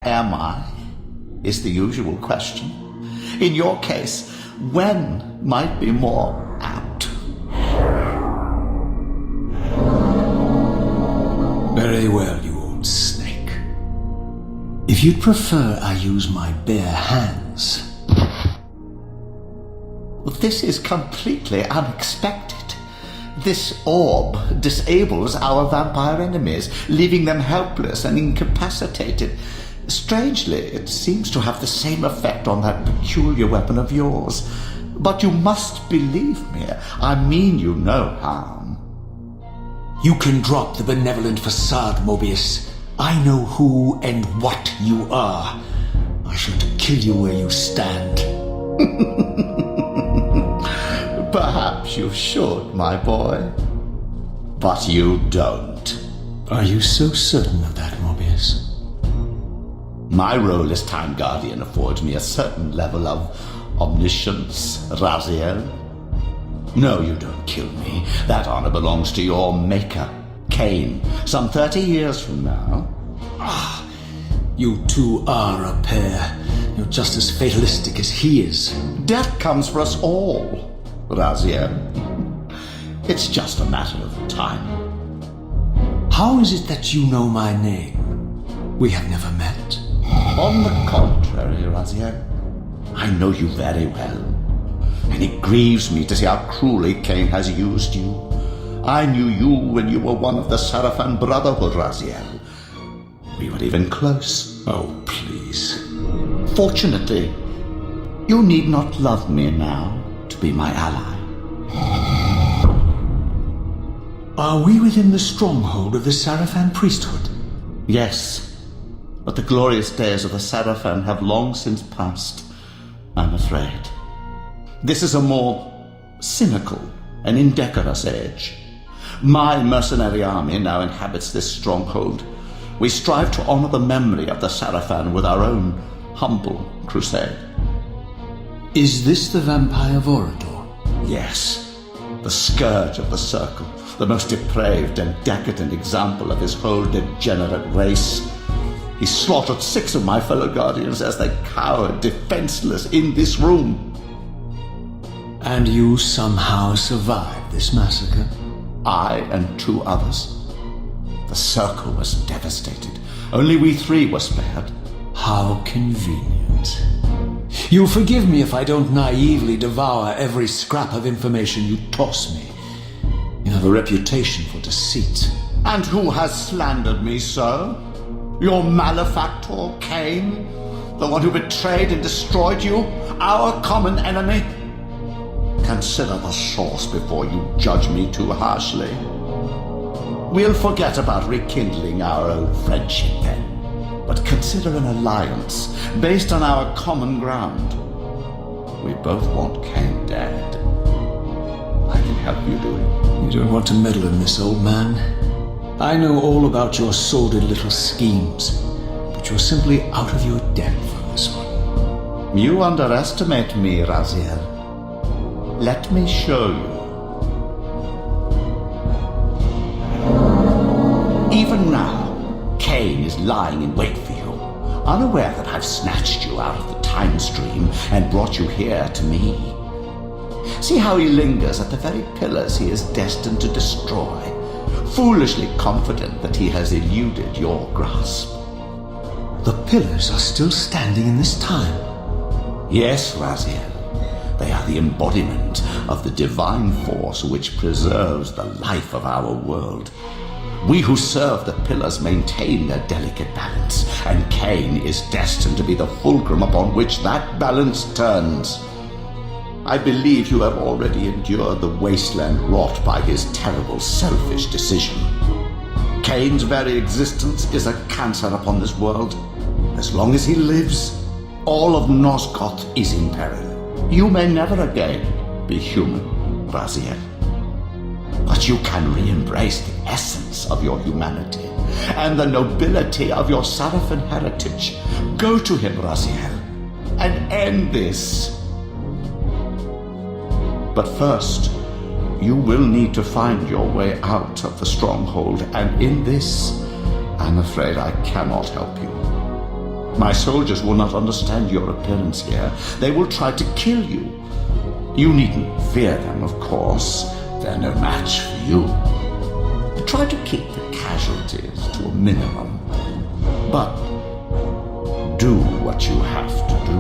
Am I? Is the usual question. In your case, when might be more apt. Very well, you old snake. If you'd prefer I use my bare hands... This is completely unexpected. This orb disables our vampire enemies, leaving them helpless and incapacitated. Strangely, it seems to have the same effect on that peculiar weapon of yours. But you must believe me. I mean you no harm. You can drop the benevolent facade, Mobius. I know who and what you are. I should kill you where you stand. Perhaps you should, my boy. But you don't. Are you so certain of that, Mobius? My role as Time Guardian affords me a certain level of omniscience, Raziel. No, you don't kill me. That honor belongs to your maker, Kain, some 30 years from now. Ah, you two are a pair. You're just as fatalistic as he is. Death comes for us all, Raziel. It's just a matter of time. How is it that you know my name? We have never met. On the contrary, Raziel, I know you very well, and it grieves me to see how cruelly Kain has used you. I knew you when you were one of the Sarafan Brotherhood, Raziel. We were even close. Oh, please. Fortunately, you need not love me now to be my ally. Are we within the stronghold of the Sarafan priesthood? Yes. But the glorious days of the Sarafan have long since passed, I'm afraid. This is a more cynical and indecorous age. My mercenary army now inhabits this stronghold. We strive to honor the memory of the Sarafan with our own humble crusade. Is this the vampire Vorador? Yes, the scourge of the Circle, the most depraved and decadent example of his whole degenerate race. He slaughtered 6 of my fellow Guardians as they cowered defenseless in this room. And you somehow survived this massacre? I and 2 others. The Circle was devastated. Only we 3 were spared. How convenient. You'll forgive me if I don't naively devour every scrap of information you toss me. You have a reputation for deceit. And who has slandered me so? Your malefactor, Kain? The one who betrayed and destroyed you? Our common enemy? Consider the source before you judge me too harshly. We'll forget about rekindling our old friendship then. But consider an alliance based on our common ground. We both want Kain dead. I can help you do it. You don't want to meddle in this, old man. I know all about your sordid little schemes, but you're simply out of your depth on this one. You underestimate me, Raziel. Let me show you. Even now, Kain is lying in wait for you, unaware that I've snatched you out of the time stream and brought you here to me. See how he lingers at the very pillars he is destined to destroy, foolishly confident that he has eluded your grasp. The pillars are still standing in this time. Yes, Raziel. They are the embodiment of the divine force which preserves the life of our world. We who serve the pillars maintain their delicate balance, and Kain is destined to be the fulcrum upon which that balance turns. I believe you have already endured the wasteland wrought by his terrible, selfish decision. Kain's very existence is a cancer upon this world. As long as he lives, all of Nosgoth is in peril. You may never again be human, Raziel. But you can re-embrace the essence of your humanity and the nobility of your Sarafan heritage. Go to him, Raziel, and end this. But first, you will need to find your way out of the stronghold, and in this, I'm afraid I cannot help you. My soldiers will not understand your appearance here. They will try to kill you. You needn't fear them, of course. They're no match for you. Try to keep the casualties to a minimum. But do what you have to do.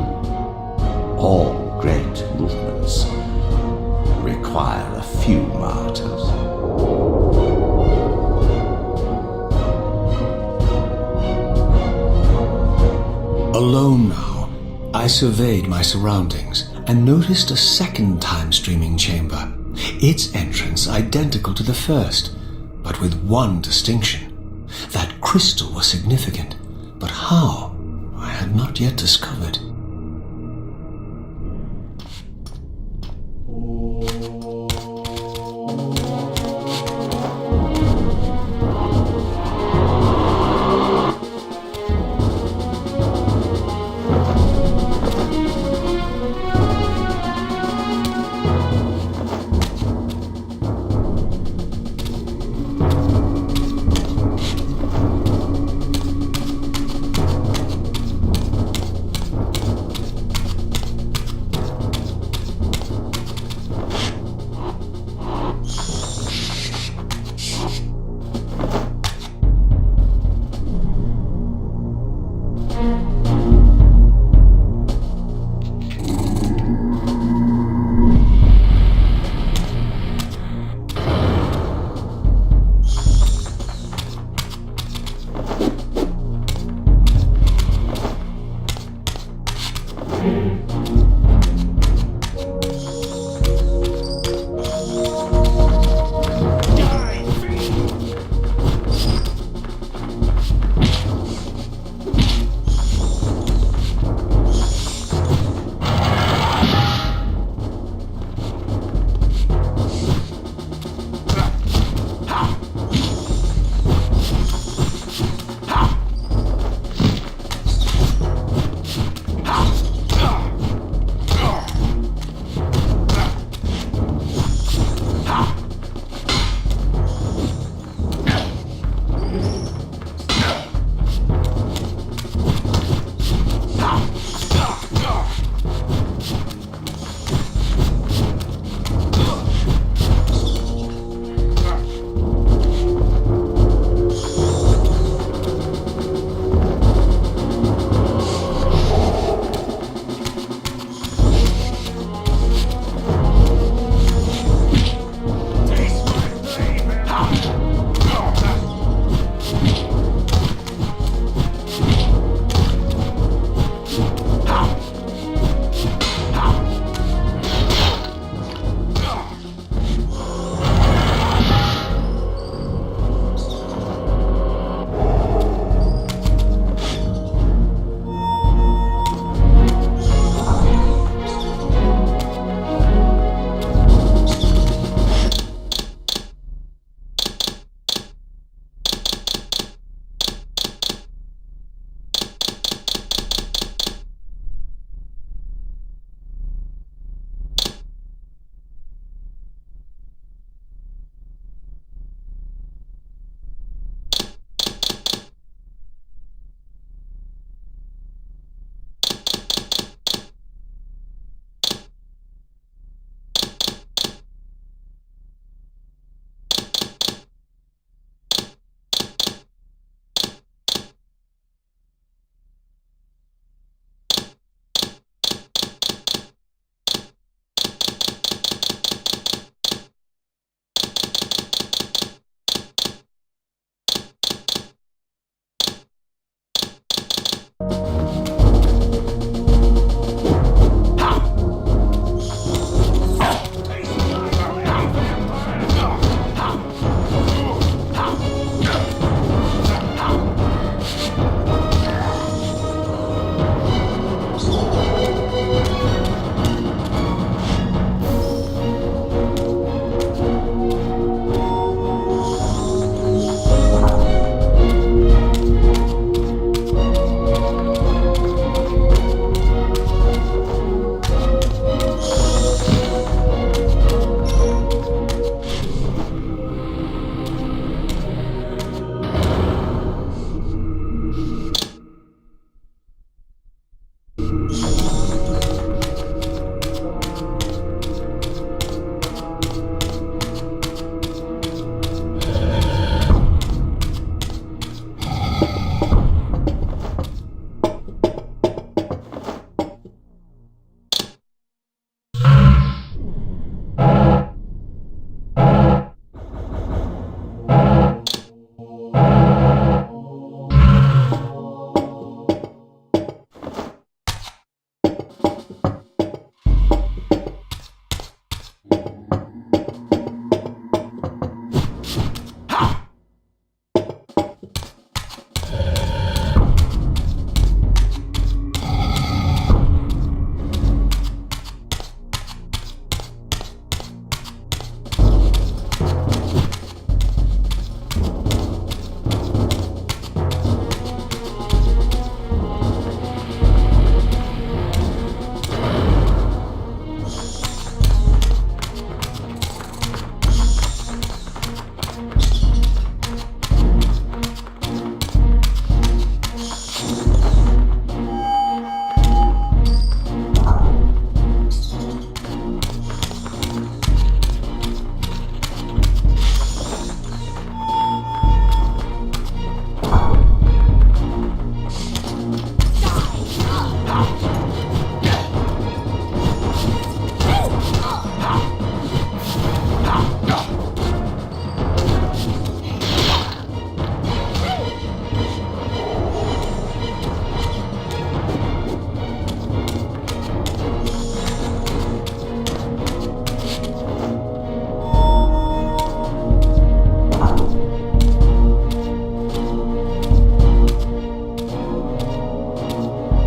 All great movements require a few martyrs. Alone now, I surveyed my surroundings and noticed a second time-streaming chamber. Its entrance identical to the first, but with one distinction. That crystal was significant, but how, I had not yet discovered.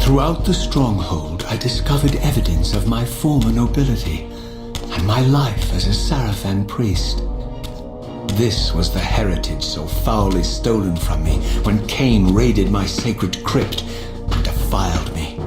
Throughout the stronghold, I discovered evidence of my former nobility and my life as a Sarafan priest. This was the heritage so foully stolen from me when Kain raided my sacred crypt and defiled me.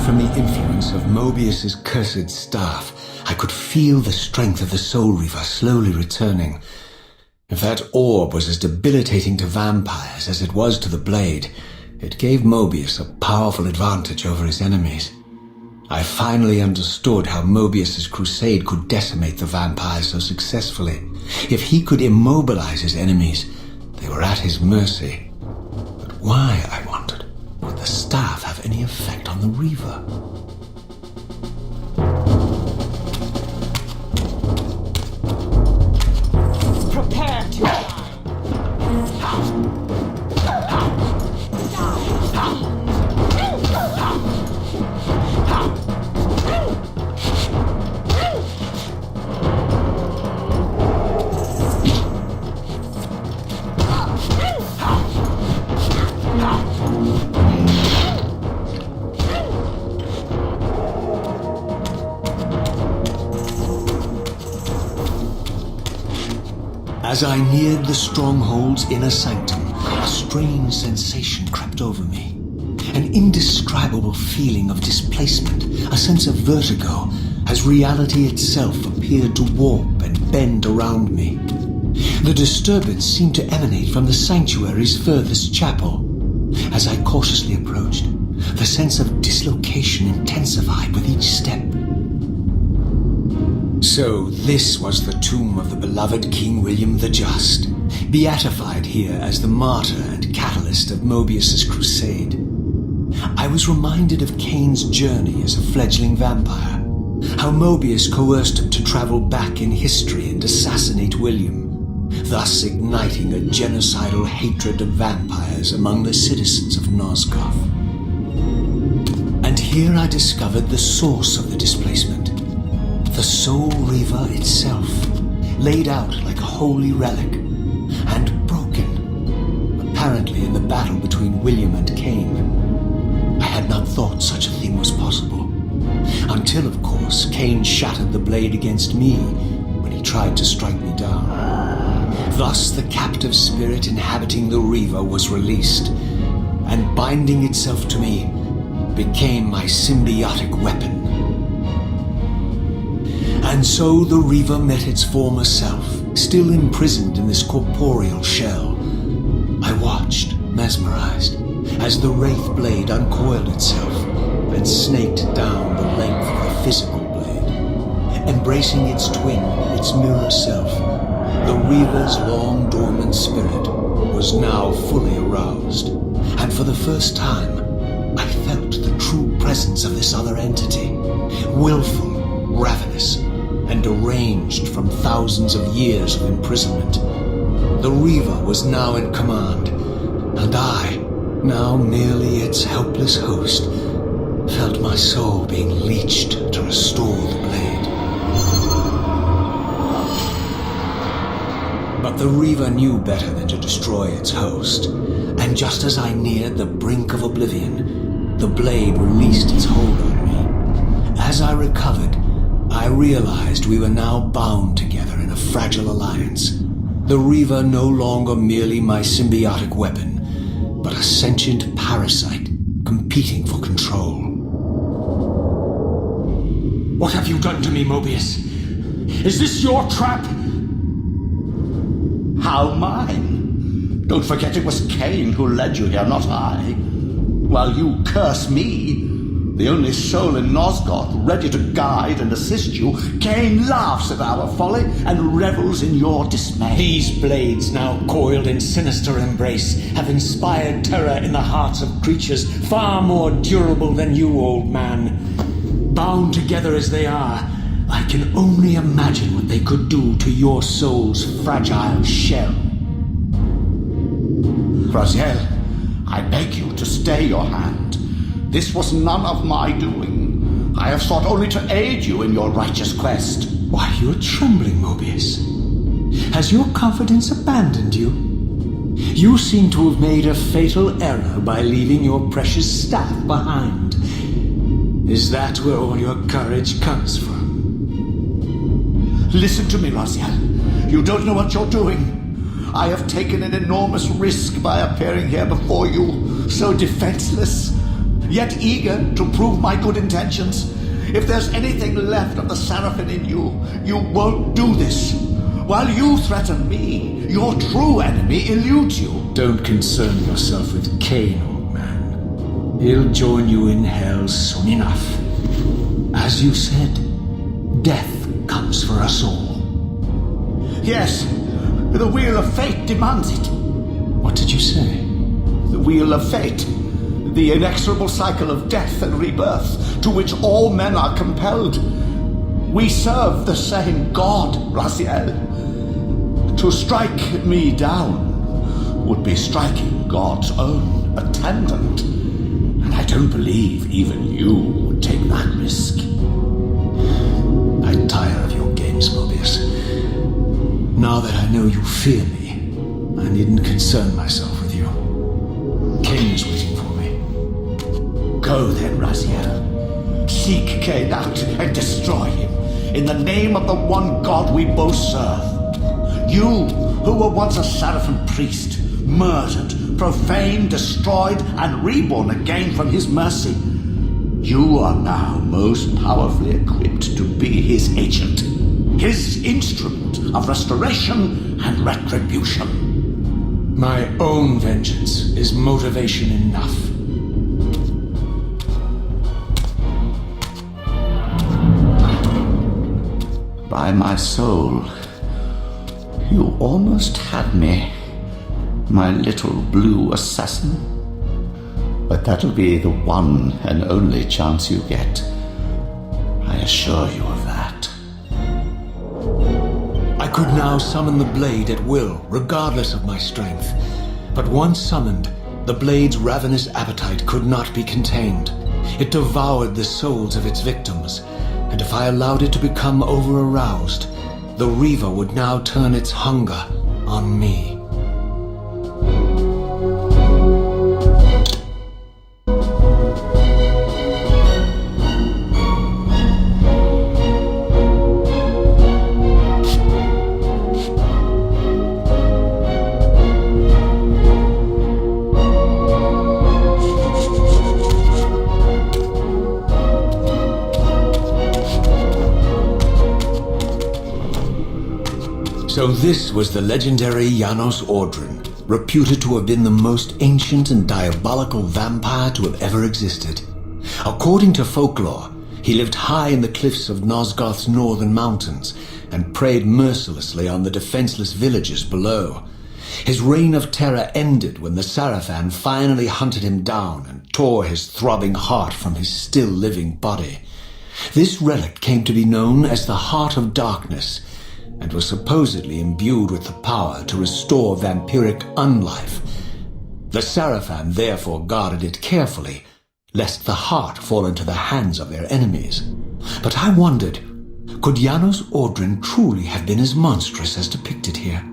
From the influence of Mobius's cursed staff, I could feel the strength of the Soul Reaver slowly returning. If that orb was as debilitating to vampires as it was to the blade, it gave Mobius a powerful advantage over his enemies. I finally understood how Mobius's crusade could decimate the vampires so successfully. If he could immobilize his enemies, they were at his mercy. But why, I wondered, would the staff have any effect on the Reaver? Prepare to die. As I neared the stronghold's inner sanctum, a strange sensation crept over me. An indescribable feeling of displacement, a sense of vertigo, as reality itself appeared to warp and bend around me. The disturbance seemed to emanate from the sanctuary's furthest chapel. As I cautiously approached, the sense of dislocation intensified with each step. So this was the tomb of the beloved King William the Just, beatified here as the martyr and catalyst of Mobius's crusade. I was reminded of Kain's journey as a fledgling vampire, how Mobius coerced him to travel back in history and assassinate William, thus igniting a genocidal hatred of vampires among the citizens of Nosgoth. And here I discovered the source of the displacement. The Soul Reaver itself, laid out like a holy relic, and broken, apparently in the battle between William and Kain. I had not thought such a thing was possible, until, of course, Kain shattered the blade against me when he tried to strike me down. Thus the captive spirit inhabiting the Reaver was released, and binding itself to me became my symbiotic weapon. And so the Reaver met its former self, still imprisoned in this corporeal shell. I watched, mesmerized, as the Wraith blade uncoiled itself and snaked down the length of the physical blade. Embracing its twin, its mirror self, the Reaver's long dormant spirit was now fully aroused, and for the first time, I felt the true presence of this other entity, willful, ravenous, and deranged from thousands of years of imprisonment. The Reaver was now in command, and I, now merely its helpless host, felt my soul being leeched to restore the blade. But the Reaver knew better than to destroy its host, and just as I neared the brink of oblivion, the blade released its hold on me. As I recovered, I realized we were now bound together in a fragile alliance. The Reaver no longer merely my symbiotic weapon, but a sentient parasite competing for control. What have you done to me, Mobius? Is this your trap? How mine? Don't forget it was Kain who led you here, not I. While you curse me, the only soul in Nosgoth ready to guide and assist you, Kain laughs at our folly and revels in your dismay. These blades, now coiled in sinister embrace, have inspired terror in the hearts of creatures far more durable than you, old man. Bound together as they are, I can only imagine what they could do to your soul's fragile shell. Raziel, I beg you to stay your hand. This was none of my doing. I have sought only to aid you in your righteous quest. Why, you're trembling, Mobius. Has your confidence abandoned you? You seem to have made a fatal error by leaving your precious staff behind. Is that where all your courage comes from? Listen to me, Raziel. You don't know what you're doing. I have taken an enormous risk by appearing here before you, so defenseless, yet eager to prove my good intentions. If there's anything left of the Seraphim in you, you won't do this. While you threaten me, your true enemy eludes you. Don't concern yourself with Kain, old man. He'll join you in hell soon enough. As you said, death comes for us all. Yes, the wheel of fate demands it. What did you say? The wheel of fate. The inexorable cycle of death and rebirth to which all men are compelled. We serve the same God, Raziel. To strike me down would be striking God's own attendant. And I don't believe even you would take that risk. I tire of your games, Mobius. Now that I know you fear me, I needn't concern myself with you. Kain is waiting for me. Go then, Raziel. Seek Kain out and destroy him in the name of the one God we both serve. You, who were once a Seraphim priest, murdered, profaned, destroyed, and reborn again from his mercy, you are now most powerfully equipped to be his agent, his instrument of restoration and retribution. My own vengeance is motivation enough. By my soul, you almost had me, my little blue assassin. But that'll be the one and only chance you get. I assure you of that. I could now summon the blade at will, regardless of my strength. But once summoned, the blade's ravenous appetite could not be contained. It devoured the souls of its victims, and if I allowed it to become over-aroused, the Reaver would now turn its hunger on me. So this was the legendary Janos Ordren, reputed to have been the most ancient and diabolical vampire to have ever existed. According to folklore, he lived high in the cliffs of Nosgoth's northern mountains and preyed mercilessly on the defenseless villagers below. His reign of terror ended when the Sarafan finally hunted him down and tore his throbbing heart from his still-living body. This relic came to be known as the Heart of Darkness, and was supposedly imbued with the power to restore vampiric unlife. The Sarafan therefore guarded it carefully, lest the heart fall into the hands of their enemies. But I wondered, could Janos Ordren truly have been as monstrous as depicted here?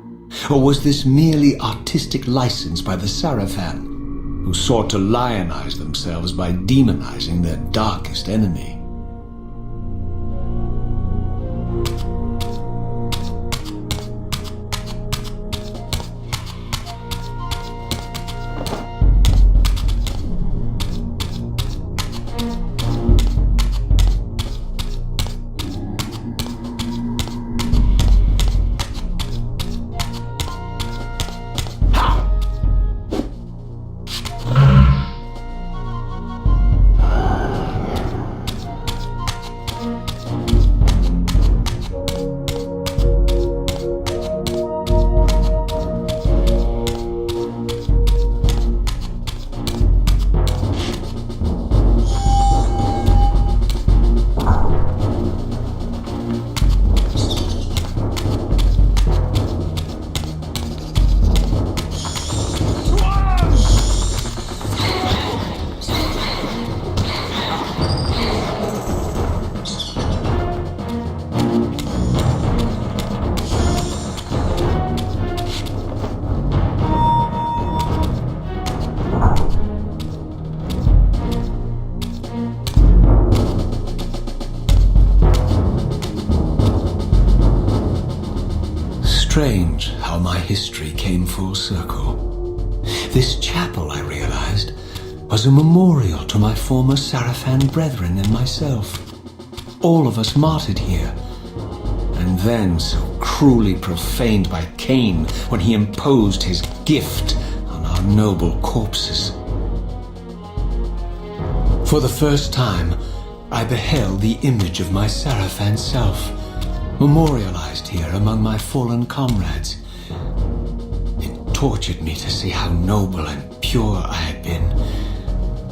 Or was this merely artistic license by the Sarafan, who sought to lionize themselves by demonizing their darkest enemy? Strange how my history came full circle. This chapel, I realized, was a memorial to my former Sarafan brethren and myself. All of us martyred here, and then so cruelly profaned by Kain when he imposed his gift on our noble corpses. For the first time, I beheld the image of my Sarafan self, memorialized here among my fallen comrades. It tortured me to see how noble and pure I had been,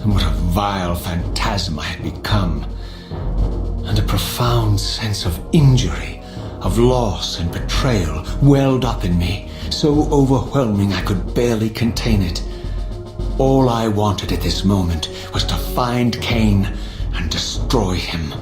and what a vile phantasm I had become, and a profound sense of injury, of loss and betrayal welled up in me, so overwhelming I could barely contain it. All I wanted at this moment was to find Kain and destroy him.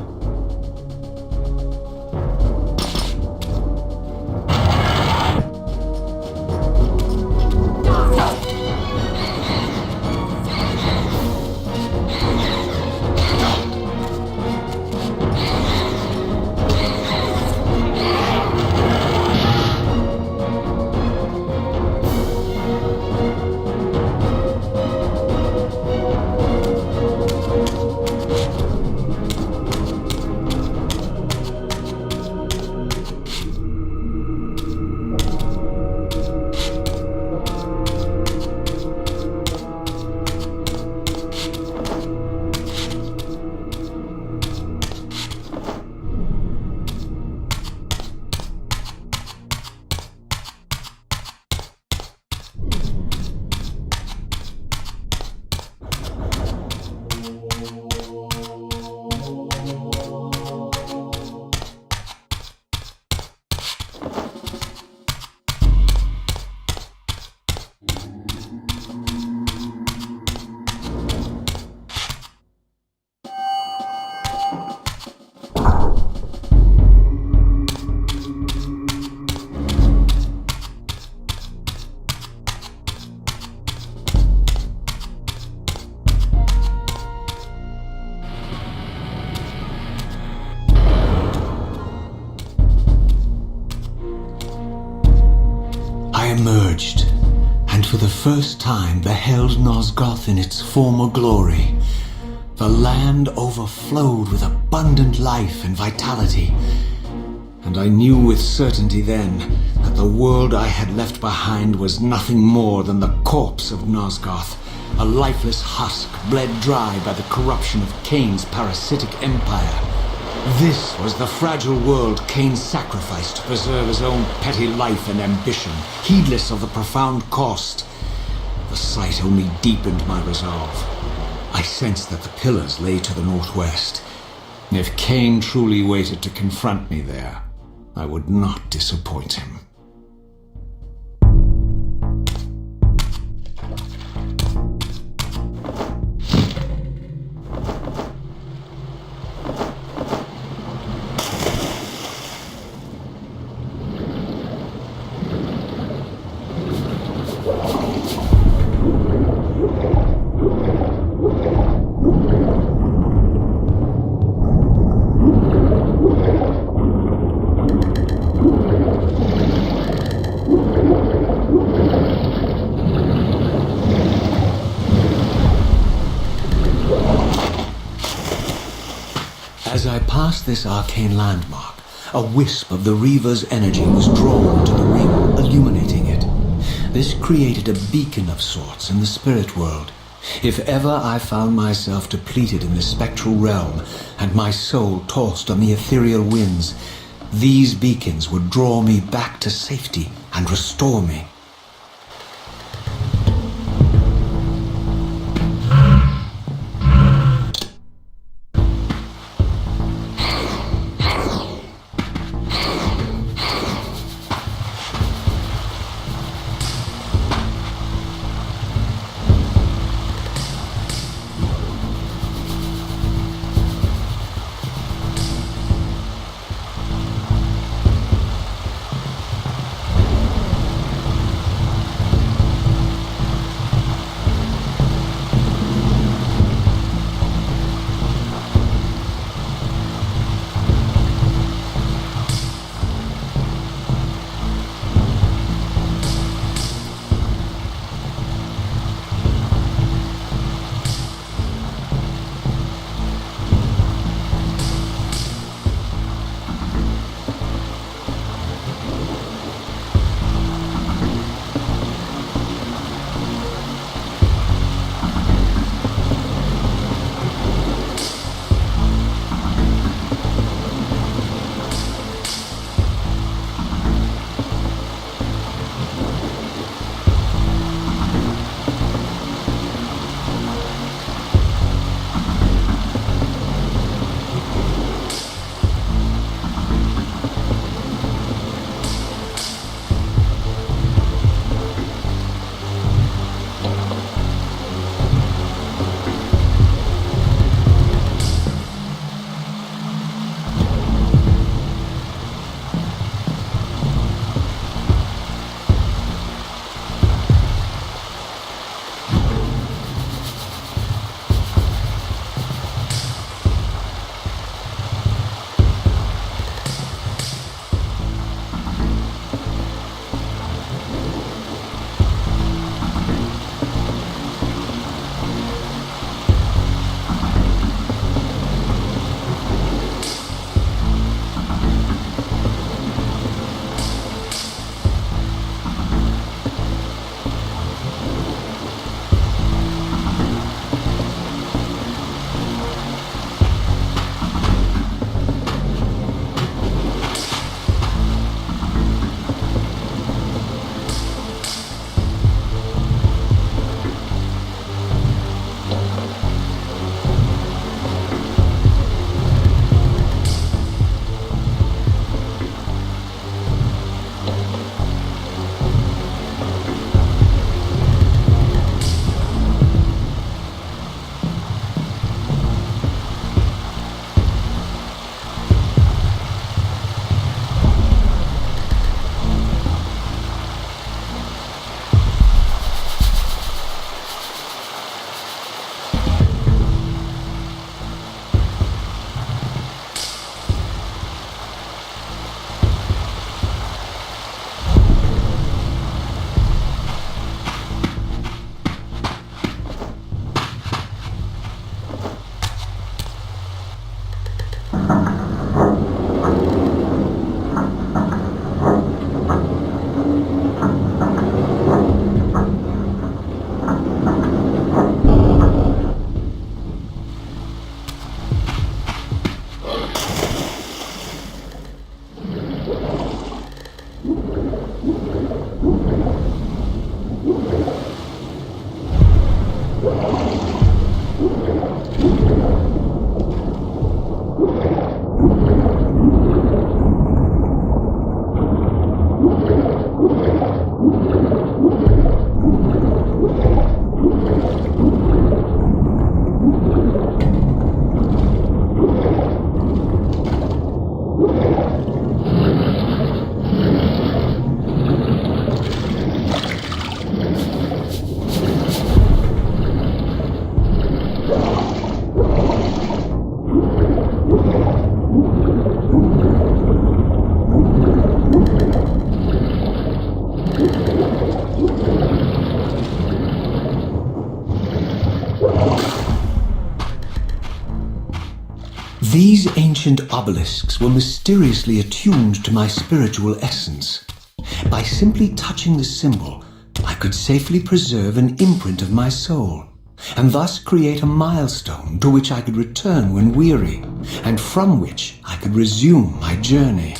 Emerged, and for the first time beheld Nosgoth in its former glory. The land overflowed with abundant life and vitality, and I knew with certainty then that The world I had left behind was nothing more than the corpse of Nosgoth, a lifeless husk bled dry by the corruption of Kain's parasitic empire. This was the fragile world Kain sacrificed to preserve his own petty life and ambition, heedless of the profound cost. The sight only deepened my resolve. I sensed that the pillars lay to the northwest. If Kain truly waited to confront me there, I would not disappoint him. As I passed this arcane landmark, a wisp of the Reaver's energy was drawn to the ring, illuminating it. This created a beacon of sorts in the spirit world. If ever I found myself depleted in the spectral realm, and my soul tossed on the ethereal winds, these beacons would draw me back to safety and restore me. These ancient obelisks were mysteriously attuned to my spiritual essence. By simply touching the symbol, I could safely preserve an imprint of my soul, and thus create a milestone to which I could return when weary, and from which I could resume my journey.